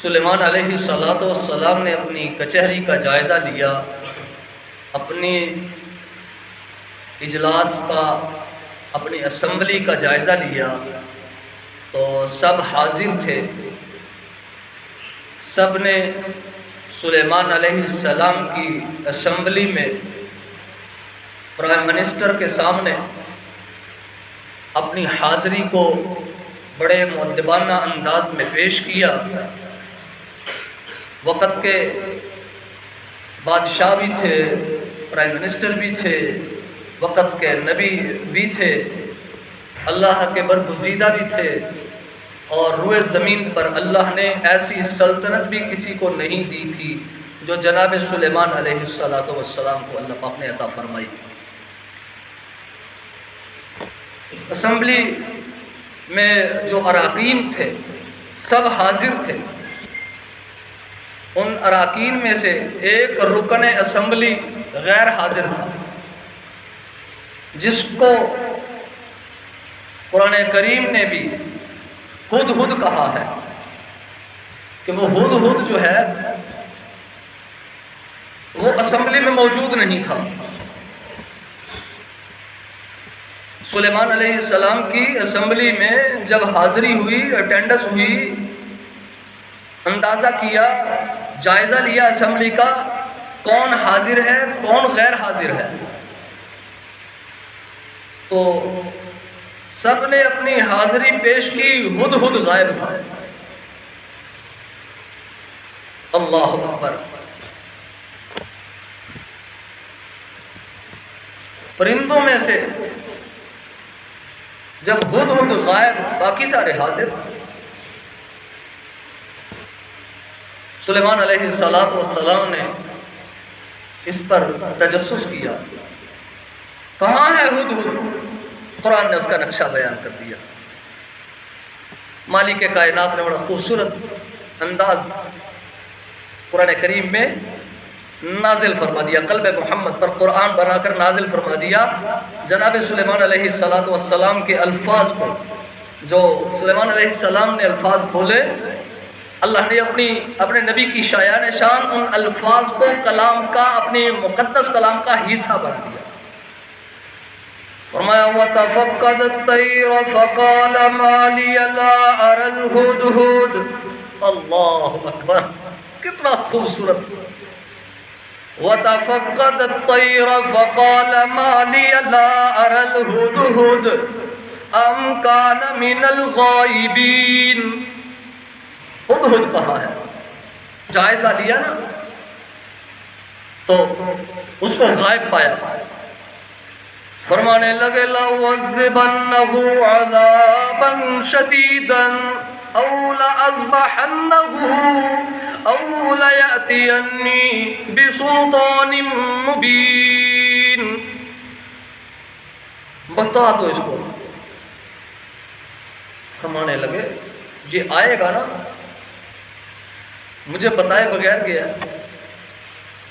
سلیمان علیہ السلام نے اپنی کچہری کا جائزہ لیا، اپنی اجلاس کا، اپنی اسمبلی کا جائزہ لیا تو سب حاضر تھے۔ سب نے سلیمان علیہ السلام کی اسمبلی میں پرائم منسٹر کے سامنے اپنی حاضری کو بڑے مؤدبانہ انداز میں پیش کیا۔ وقت کے بادشاہ بھی تھے، پرائم منسٹر بھی تھے، وقت کے نبی بھی تھے، اللہ کے برگزیدہ بھی تھے، اور روئے زمین پر اللہ نے ایسی سلطنت بھی کسی کو نہیں دی تھی جو جناب سلیمان علیہ السلام کو اللہ پاک نے عطا فرمائی۔ اسمبلی میں جو اراکین تھے سب حاضر تھے۔ ان اراکین میں سے ایک رکن اسمبلی غیر حاضر تھا، جس کو قرآن کریم نے بھی ہدہد کہا ہے کہ وہ ہدہد جو ہے وہ اسمبلی میں موجود نہیں تھا۔ سلیمان علیہ السلام کی اسمبلی میں جب حاضری ہوئی، اٹینڈنس ہوئی، اندازہ کیا، جائزہ لیا اسمبلی کا، کون حاضر ہے کون غیر حاضر ہے، تو سب نے اپنی حاضری پیش کی، ہدہد غائب تھا۔ اللہ اکبر۔ پرندوں میں سے جب ہدہد غائب باقی سارے حاضر، سلیمان علیہ السلام نے اس پر تجسس کیا، کہاں ہے ہدہد؟ قرآن نے اس کا نقشہ بیان کر دیا۔ مالک کائنات نے بڑا خوبصورت انداز قرآن کریم میں نازل فرما دیا، قلب محمد پر قرآن بنا کر نازل فرما دیا۔ جناب سلیمان علیہ السلام کے الفاظ کو، جو سلیمان علیہ السلام نے الفاظ بولے، اللہ نے اپنے نبی کی شایان شان ان الفاظ کو کلام کا، اپنی مقدس کلام کا حصہ بنا دیا۔ فرمایا وَتَفَقَّدَ الطَّيْرَ فَقَالَ مَا لِيَ لَا أَرَى الْهُدْهُدَ۔ اللہ اکبر، کتنا خوبصورت۔ وَتَفَقَّدَ الطَّيْرَ فَقَالَ مَا لِيَ لَا أَرَى الْهُدْهُدَ أَمْ كَانَ مِنَ الْغَائِبِينَ۔ ہدہد کہاں ہے؟ جائزہ لیا نا تو اس کو غائب پایا۔ فرمانے لگے لَأُعَذِّبَنَّهُ عَذَابًا شَدِيدًا أَوْ لَأَذْبَحَنَّهُ أَوْ لَيَأْتِيَنِّي بِسُلْطَانٍ مُبِينٍ۔ بتا دو اس کو۔ فرمانے لگے یہ آئے گا نا، مجھے بتائے بغیر گیا،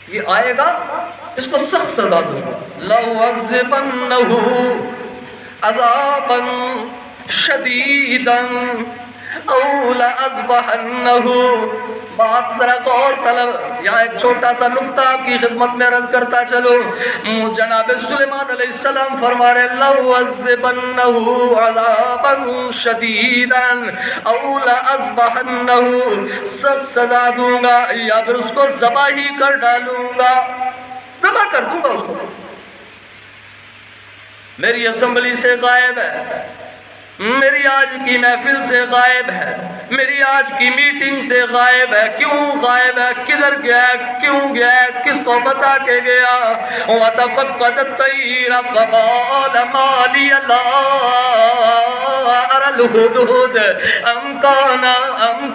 یہ آئے گا، اس کو سخت سزا دوں گا۔ لَأُعَذِّبَنَّهُ عَذَابًا شَدِيدًا أَوْ لَأَذْبَحَنَّهُ۔ بات ذرا غور طلب، یہاں ایک چھوٹا سا نقطہ آپ کی خدمت میں عرض کرتا چلو۔ جناب سلیمان علیہ السلام فرما رہے لَأُعَذِّبَنَّهُ عَذَابًا شَدِيدًا أَوْ لَأَذْبَحَنَّهُ، سخت سزا دوں گا یا پھر اس کو ذبح ہی کر ڈالوں گا، ذبح کر دوں گا اس کو۔ میری اسمبلی سے غائب ہے، میری آج کی محفل سے غائب ہے، میری آج کی میٹنگ سے غائب ہے۔ کیوں غائب ہے؟ کدھر گیا ہے؟ کیوں گیا ہے؟ کس کو بتا کے گیا؟ وَتَفَقَّدَ الطَّيْرَ فَقَالَ مَا لِيَ لَا أَرَى الْهُدْهُدَ أَمْ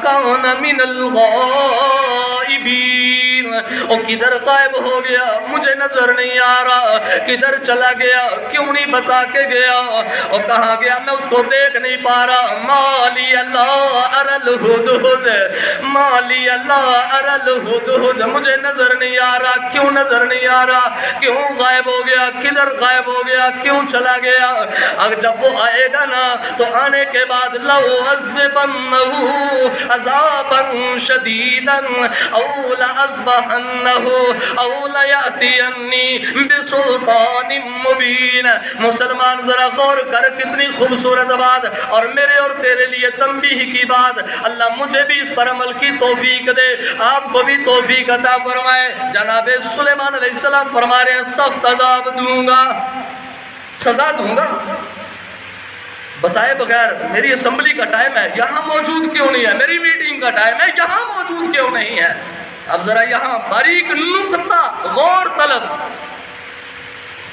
كَانَ مِنَ الْغَائِبِينَ۔ او کدھر غائب ہو گیا مجھے نظر نہیں آ رہا، کدھر چلا گیا کیوں نہیں بتا کے گیا، اور کہاں گیا میں اس کو دیکھ نہیں پا رہا، مالی اللہ ارل ہدہد، مالی اللہ ارل ہدہد، مجھے نظر نہیں آ رہا، کیوں نظر نہیں آ رہا، کیوں غائب ہو گیا، کدھر غائب ہو گیا، کیوں چلا گیا۔ اگر جب وہ آئے گا نا تو آنے کے بعد لَأُعَذِّبَنَّهُ عَذَابًا شَدِيدًا أَوْ لَأَذْبَحَنَّهُ أَوْ لَيَأْتِيَنِّي بِسُلْطَانٍ مُبِينٍ۔ مسلمان ذرا غور کر، کتنی خوبصورت بات، اور میرے اور تیرے لیے تنبیہ کی بات۔ اللہ مجھے بھی اس پر عمل کی توفیق دے، آپ کو بھی توفیق عطا فرمائے۔ جناب سلیمان علیہ السلام فرما رہے ہیں سخت عذاب دوں گا، سزا دوں گا، بتائے بغیر میری اسمبلی کا ٹائم ہے یہاں موجود کیوں نہیں ہے، میری میٹنگ کا ٹائم ہے یہاں موجود کیوں نہیں ہے۔ اب ذرا یہاں باریک نقطہ غور طلب،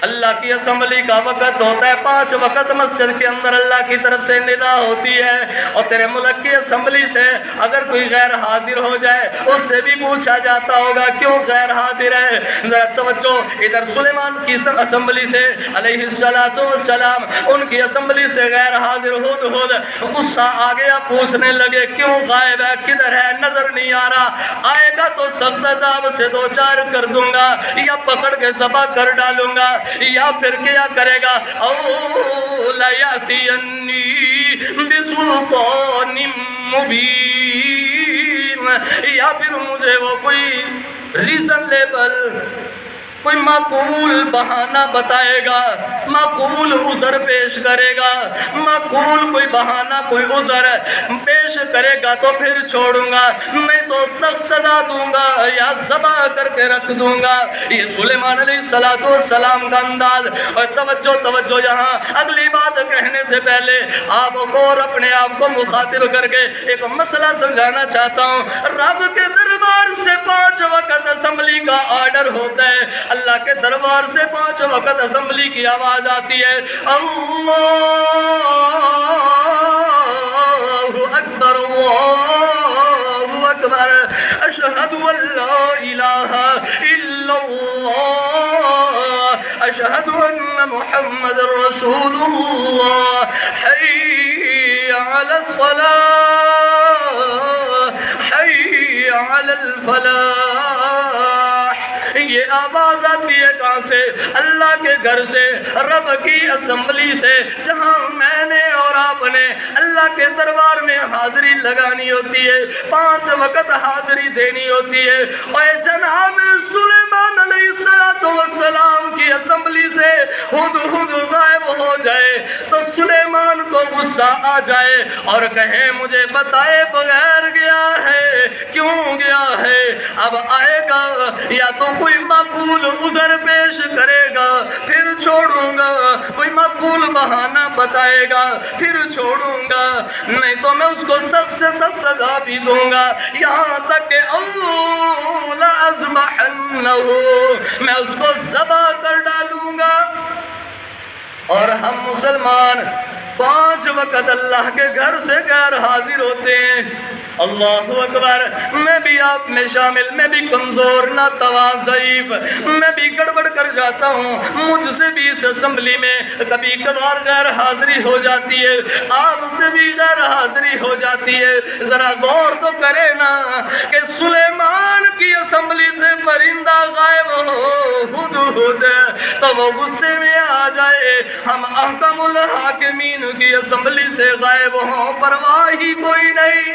اللہ کی اسمبلی کا وقت ہوتا ہے، 5 وقت مسجد کے اندر اللہ کی طرف سے ندا ہوتی ہے، اور تیرے ملک کی اسمبلی سے اگر کوئی غیر حاضر ہو جائے اس سے بھی پوچھا جاتا ہوگا کیوں غیر حاضر ہے۔ ذرا توجہ، ادھر سلیمان کی اسمبلی سے علیہ السلام ان کی اسمبلی سے غیر حاضر ہدہد غصہ آ گیا، پوچھنے لگے کیوں غائب ہے، کدھر ہے، نظر نہیں آ رہا، آئے گا تو سخت عذاب سے 2-4 کر دوں گا، یا پکڑ کے ذبح کر ڈالوں گا، یا پھر کیا کرے گا، او لَيَأْتِيَنِّي بِسُلْطَانٍ مُبِينٍ، یا پھر مجھے وہ کوئی ریزنیبل، کوئی معقول بہانہ بتائے گا، معقول عذر پیش کرے گا، معقول کوئی بہانہ کوئی عذر پیش کرے گا تو پھر چھوڑوں گا، نہیں تو سخت سزا دوں گا یا ذبح کر کے رکھ دوں گا۔ یہ سلیمان علیہ السلام کا انداز۔ اور توجہ یہاں اگلی بات کہنے سے پہلے آپ کو اور اپنے آپ کو مخاطب کر کے ایک مسئلہ سمجھانا چاہتا ہوں۔ رب کے دربار سے 5 وقت اسمبلی کا آرڈر ہوتا ہے، اللہ کے دربار سے 5 وقت اسمبلی کی آواز آتی ہے، اللہ اکبر اللہ اکبر، اشہد ان لا الہ الا اللہ، اشہد ان محمد رسول اللہ، حی علی الصلاة، حی علی الفلاح۔ یہ آواز آتی ہے کہاں سے؟ اللہ کے گھر سے، رب کی اسمبلی سے، جہاں میں نے اور آپ نے اللہ کے دربار میں حاضری لگانی ہوتی ہے، 5 وقت حاضری دینی ہوتی ہے۔ اور جناب سلیمان علیہ السلام کی اسمبلی سے ہدہد غائب ہو جائے تو سلیمان کو غصہ آ جائے اور کہے مجھے بتائے بغیر گیا ہے، کیوں گیا ہے؟ اب آئے گا یا تو کوئی معقول عذر پیش کرے گا پھر چھوڑوں گا، کوئی معقول بہانہ بتائے گا پھر چھوڑوں گا، نہیں تو میں اس کو سخت سے سخت سزا بھی دوں گا، یہاں تک کہ او لَأَذْبَحَنَّهُ، میں اس کو ذبح کر ڈالوں گا۔ اور ہم مسلمان 5 وقت اللہ کے گھر سے غیر حاضر ہوتے ہیں، اللہ اکبر، میں بھی آپ میں شامل، میں بھی کمزور، ناتواں، ضعیف، میں بھی گڑبڑ کر جاتا ہوں، مجھ سے بھی اس اسمبلی میں کبھی کبھار غیر حاضری ہو جاتی ہے، آپ سے بھی غیر حاضری ہو جاتی ہے۔ ذرا غور تو کرے نا کہ سلیمان کی اسمبلی سے پرندہ غائب ہو ہدہد تو وہ غصے میں آ جائے، ہم احکم الحاکمین کی اسمبلی سے غائب ہوں، پرواہ ہی کوئی نہیں۔